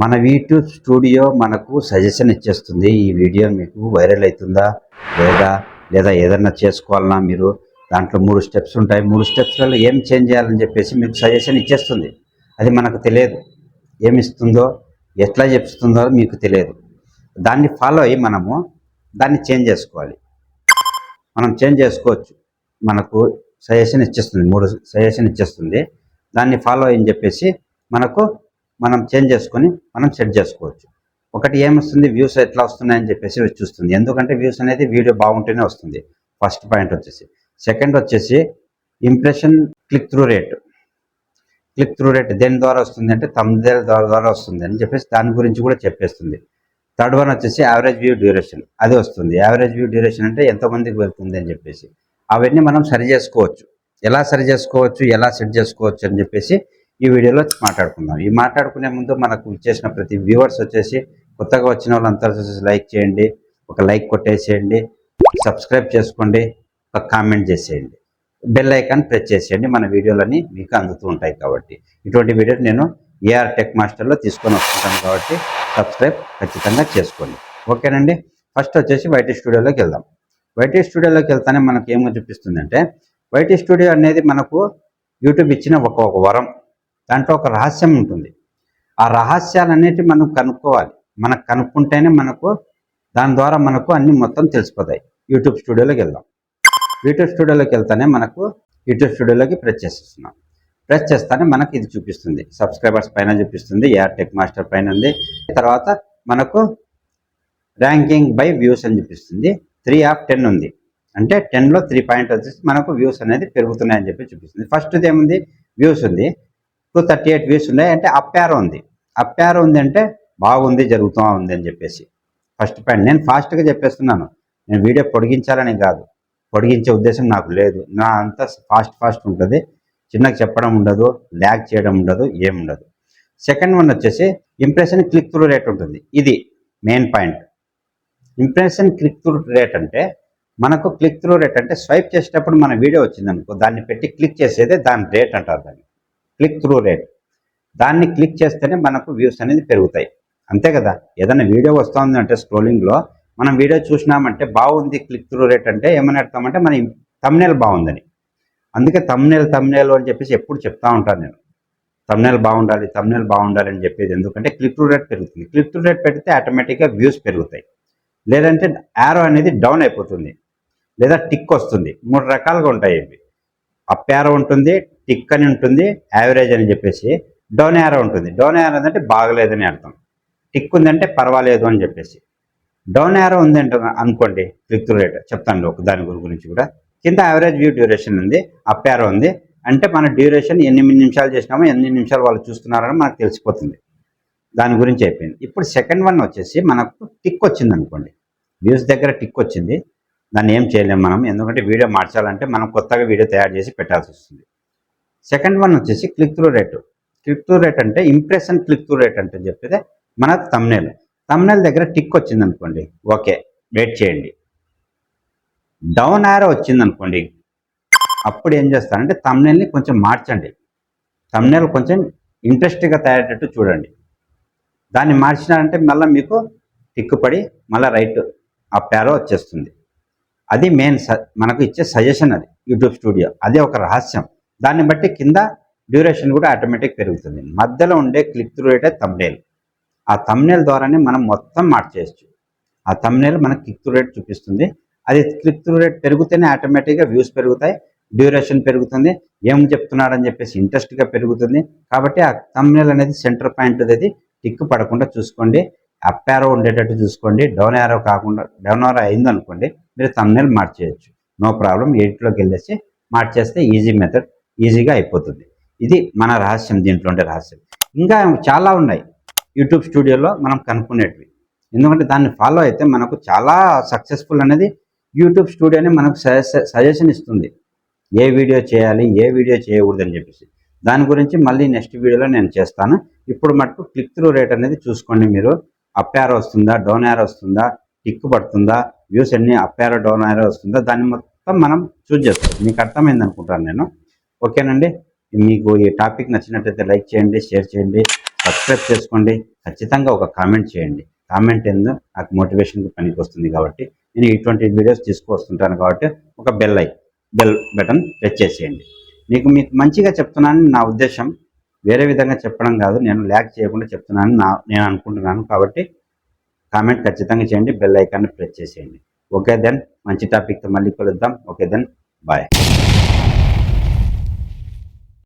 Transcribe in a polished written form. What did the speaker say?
మన YouTube studio మనకు suggestion ఇచ్చేస్తుంది. ఈ వీడియో మీకు వైరల్ అవుతుందా లేదా ఏదన్నా చేసుకోవాలన్నా మీరు దాంట్లో 3 స్టెప్స్ ఉంటాయి. 3 స్టెప్స్లలో ఏం చేంజ్ చేయాలని చెప్పేసి మీకు సజెషన్ ఇచ్చేస్తుంది. అది మనకు తెలియదు, ఏమిస్తుందో ఎట్లా చెప్తుందో మీకు తెలియదు. దాన్ని ఫాలో అయ్యి మనము దాన్ని చేంజ్ చేసుకోవాలి. మనం చేంజ్ చేసుకోవచ్చు. మనకు సజెషన్ ఇచ్చేస్తుంది, 3 సజెషన్ ఇచ్చేస్తుంది. దాన్ని ఫాలో అయ్యని చెప్పేసి మనం చేంజ్ చేసుకొని మనం సెట్ చేసుకోవచ్చు. ఒకటి ఏమొస్తుంది, వ్యూస్ ఎట్లా వస్తున్నాయని చెప్పేసి చూస్తుంది. ఎందుకంటే వ్యూస్ అనేది వీడియో బాగుంటేనే వస్తుంది. ఫస్ట్ పాయింట్ వచ్చేసి. సెకండ్ వచ్చేసి impression click through rate. Click through rate దేని ద్వారా వస్తుంది అంటే థంబ్నెయిల్ ద్వారా వస్తుంది అని చెప్పేసి దాని గురించి కూడా చెప్పేస్తుంది. థర్డ్ వన్ వచ్చేసి యావరేజ్ వ్యూ డ్యూరేషన్, అది వస్తుంది. యావరేజ్ వ్యూ డ్యూరేషన్ అంటే ఎంతమందికి వెళ్తుంది అని చెప్పేసి అవన్నీ మనం సరి చేసుకోవచ్చు. ఎలా సరి చేసుకోవచ్చు, ఎలా సెట్ చేసుకోవచ్చు అని చెప్పేసి ఈ వీడియోలో మాట్లాడుకుందాం. ఈ మాట్లాడుకునే ముందు మనకు ఇచ్చేసిన ప్రతి వ్యూవర్స్ వచ్చేసి కొత్తగా వచ్చిన వాళ్ళంతా వచ్చేసి లైక్ చేయండి, ఒక లైక్ కొట్టేసేయండి, సబ్స్క్రైబ్ చేసుకోండి, ఒక కామెంట్ చేసేయండి, బెల్ ఐకాన్ ప్రెస్ చేసేయండి. మన వీడియోలన్నీ మీకు అందుతూ ఉంటాయి కాబట్టి ఇటువంటి వీడియోని నేను ఏఆర్ టెక్ మాస్టర్లో తీసుకొని వస్తుంటాను కాబట్టి సబ్స్క్రైబ్ ఖచ్చితంగా చేసుకోండి. ఓకేనండి. ఫస్ట్ వచ్చేసి వైటీ స్టూడియోలోకి వెళ్దాం. వైటీ స్టూడియోలోకి వెళ్తానే మనకు ఏమో చూపిస్తుంది అంటే వైటీ స్టూడియో అనేది మనకు యూట్యూబ్ ఇచ్చిన ఒక వరం. దాంట్లో ఒక రహస్యం ఉంటుంది. ఆ రహస్యాలన్నిటి మనం కనుక్కోవాలి. మనకు కనుక్కుంటేనే దాని ద్వారా మనకు అన్ని మొత్తం తెలిసిపోతాయి. యూట్యూబ్ స్టూడియోలోకి వెళ్దాం. యూట్యూబ్ స్టూడియోలోకి వెళ్తానే మనకు యూట్యూబ్ స్టూడియోలోకి ప్రెస్ చేస్తున్నాం. ప్రెస్ చేస్తానే మనకు ఇది చూపిస్తుంది. సబ్స్క్రైబర్స్ పైన చూపిస్తుంది, ఏఆర్ టెక్ మాస్టర్ పైన ఉంది. తర్వాత మనకు ర్యాంకింగ్ బై వ్యూస్ అని చూపిస్తుంది. 3 ఆఫ్ 10 ఉంది. అంటే 10లో 3 పాయింట్ వచ్చేసి మనకు వ్యూస్ అనేది పెరుగుతున్నాయని చెప్పి చూపిస్తుంది. ఫస్ట్ది ఏముంది, వ్యూస్ ఉంది. 238 వ్యూస్ ఉన్నాయి. అంటే అప్ యారో ఉంది. అప్ యారో ఉంది అంటే బాగుంది, జరుగుతూ ఉంది అని చెప్పేసి ఫస్ట్ పాయింట్. నేను ఫాస్ట్గా చెప్పేస్తున్నాను. నేను వీడియో పొడిగించాలని కాదు, పొడిగించే ఉద్దేశం నాకు లేదు. నా అంతా ఫాస్ట్ ఉంటుంది. చిన్నగా చెప్పడం ఉండదు, ల్యాగ్ చేయడం ఉండదు, ఏముండదు. సెకండ్ వన్ వచ్చేసి ఇంప్రెషన్ క్లిక్ త్రూ రేట్ ఉంటుంది. ఇది main point. Impression click through rate అంటే మనకు క్లిక్ త్రూ రేట్ అంటే స్వైప్ చేసేటప్పుడు మన వీడియో వచ్చిందనుకో, దాన్ని పెట్టి క్లిక్ చేసేదే దాని రేట్ అంటారు. దాన్ని క్లిక్ త్రూ రేట్. దాన్ని క్లిక్ చేస్తేనే మనకు వ్యూస్ అనేది పెరుగుతాయి. అంతే కదా. ఏదైనా వీడియో వస్తుంది అంటే స్క్రోలింగ్లో మనం వీడియో చూసినామంటే బాగుంది క్లిక్ త్రూ రేట్ అంటే ఏమని అర్థమంటే మన థంబ్నెయిల్ బాగుందని. అందుకే థంబ్నెయిల్ అని చెప్పేసి ఎప్పుడు చెప్తా ఉంటాను నేను. థంబ్నెయిల్ బాగుండాలి అని చెప్పేది ఎందుకంటే క్లిక్ త్రూ రేట్ పెరుగుతుంది. క్లిక్ త్రూ రేట్ పెడితే ఆటోమేటిక్గా వ్యూస్ పెరుగుతాయి. లేదంటే యారో అనేది డౌన్ అయిపోతుంది, లేదా టిక్ వస్తుంది. 3 రకాలుగా ఉంటాయి ఇవి. అప్ యారో ఉంటుంది, టిక్ అని ఉంటుంది, యావరేజ్ అని చెప్పేసి డౌన్ యారో ఉంటుంది. డౌన్ యారో అంటే బాగలేదని అర్థం. టిక్ ఉందంటే పర్వాలేదు అని చెప్పేసి. డౌన్ యారో ఉందంటే అనుకోండి, క్లిక్ త్రూ రేట్ చెప్తాను దాని గురించి కూడా. కింద యావరేజ్ వ్యూ డ్యూరేషన్ ఉంది, అప్ యారో ఉంది. అంటే మన డ్యూరేషన్ ఎన్ని నిమిషాలు చేసినామో ఎన్ని నిమిషాలు వాళ్ళు చూస్తున్నారని మనకు తెలిసిపోతుంది. దాని గురించి అయిపోయింది. ఇప్పుడు సెకండ్ వన్ వచ్చేసి మనకు టిక్ వచ్చింది అనుకోండి. వ్యూస్ దగ్గర టిక్ వచ్చింది. దాన్ని ఏం చేయలేము మనం, ఎందుకంటే వీడియో మార్చాలంటే మనం కొత్తగా వీడియో తయారు చేసి పెట్టాల్సి వస్తుంది. సెకండ్ వన్ వచ్చేసి click through rate. Click through rate అంటే ఇంప్రెషన్ క్లిక్ త్రూ రేట్ అంటే చెప్పేది మన థంబ్నెయిల్ దగ్గర టిక్ వచ్చింది అనుకోండి, ఓకే వెయిట్ చేయండి. డౌన్ యారో వచ్చింది అనుకోండి, అప్పుడు ఏం చేస్తారంటే థంబ్నెయిల్ని కొంచెం మార్చండి. థంబ్నెయిల్ కొంచెం ఇంట్రెస్ట్గా తయారయ్యేటట్టు చూడండి. దాన్ని మార్చినారంటే మళ్ళీ మీకు టిక్ పడి మళ్ళీ రైట్ అప్ యారో వచ్చేస్తుంది. అది మెయిన్ మనకు ఇచ్చే సజెషన్. అది యూట్యూబ్ స్టూడియో, అదే ఒక రహస్యం. దాన్ని బట్టి కింద డ్యూరేషన్ కూడా ఆటోమేటిక్ పెరుగుతుంది. మధ్యలో ఉండే క్లిక్ త్రూ రేటే థంబ్నెయిల్. ఆ థంబ్నెయిల్ ద్వారానే మనం మొత్తం మార్చేయచ్చు. ఆ థంబ్నెయిల్ మనకు క్లిక్ త్రూ రేట్ చూపిస్తుంది. అది క్లిక్ త్రూ రేట్ పెరిగితేనే ఆటోమేటిక్గా వ్యూస్ పెరుగుతాయి, డ్యూరేషన్ పెరుగుతుంది, ఏం చెప్తున్నాడని చెప్పేసి ఇంట్రెస్ట్గా పెరుగుతుంది. కాబట్టి ఆ థంబ్నెయిల్ అనేది సెంటర్ పాయింట్ అనేది టిక్ పడకుండా చూసుకోండి. అప్ యారో ఉండేటట్టు చూసుకోండి. డౌన్ యారో అయిందనుకోండి, మీరు థంబ్నెయిల్ మార్చేయచ్చు. No problem. ఎడిట్లోకి వెళ్ళేసి మార్చేస్తే ఈజీ మెథడ్, ఈజీగా అయిపోతుంది. ఇది మన రహస్యం, దీంట్లో ఉండే రహస్యం. ఇంకా చాలా ఉన్నాయి యూట్యూబ్ స్టూడియోలో మనం కనుక్కునేటివి. ఎందుకంటే దాన్ని ఫాలో అయితే మనకు చాలా సక్సెస్ఫుల్ అనేది యూట్యూబ్ స్టూడియోనే మనకు సజెషన్ ఇస్తుంది. ఏ వీడియో చేయాలి, ఏ వీడియో చేయకూడదు అని చెప్పేసి. దాని గురించి మళ్ళీ నెక్స్ట్ వీడియోలో నేను చేస్తాను. ఇప్పుడు మటుకు క్లిక్ త్రూ రేట్ అనేది చూసుకోండి. మీరు అప్ యారో వస్తుందా, డౌన్ యారో వస్తుందా, టిక్ పడుతుందా, వ్యూస్ ఎన్ని అప్ యారో డౌన్ యారో వస్తుందా, దాన్ని మొత్తం మనం చూస్ చేస్తాం. మీకు అర్థమైంది అనుకుంటాను నేను. ఓకేనండి. మీకు ఈ టాపిక్ నచ్చినట్లయితే లైక్ చేయండి, షేర్ చేయండి, సబ్స్క్రైబ్ చేసుకోండి. ఖచ్చితంగా ఒక కామెంట్ చేయండి. కామెంట్ ఏందో నాకు మోటివేషన్కి పనికి వస్తుంది కాబట్టి నేను ఇటువంటి వీడియోస్ తీసుకొస్తుంటాను కాబట్టి ఒక బెల్ బటన్ ప్రెస్ చేసేయండి. మీకు మంచిగా చెప్తున్నానని నా ఉద్దేశం, వేరే విధంగా చెప్పడం కాదు. నేను ల్యాక్ చేయకుండా చెప్తున్నానని నేను అనుకుంటున్నాను కాబట్టి కామెంట్ ఖచ్చితంగా చేయండి, బెల్ ఐకాన్ని ప్రెస్ చేసేయండి. ఓకే దెన్, మంచి టాపిక్తో మళ్ళీ కలుద్దాం. Okay then, bye.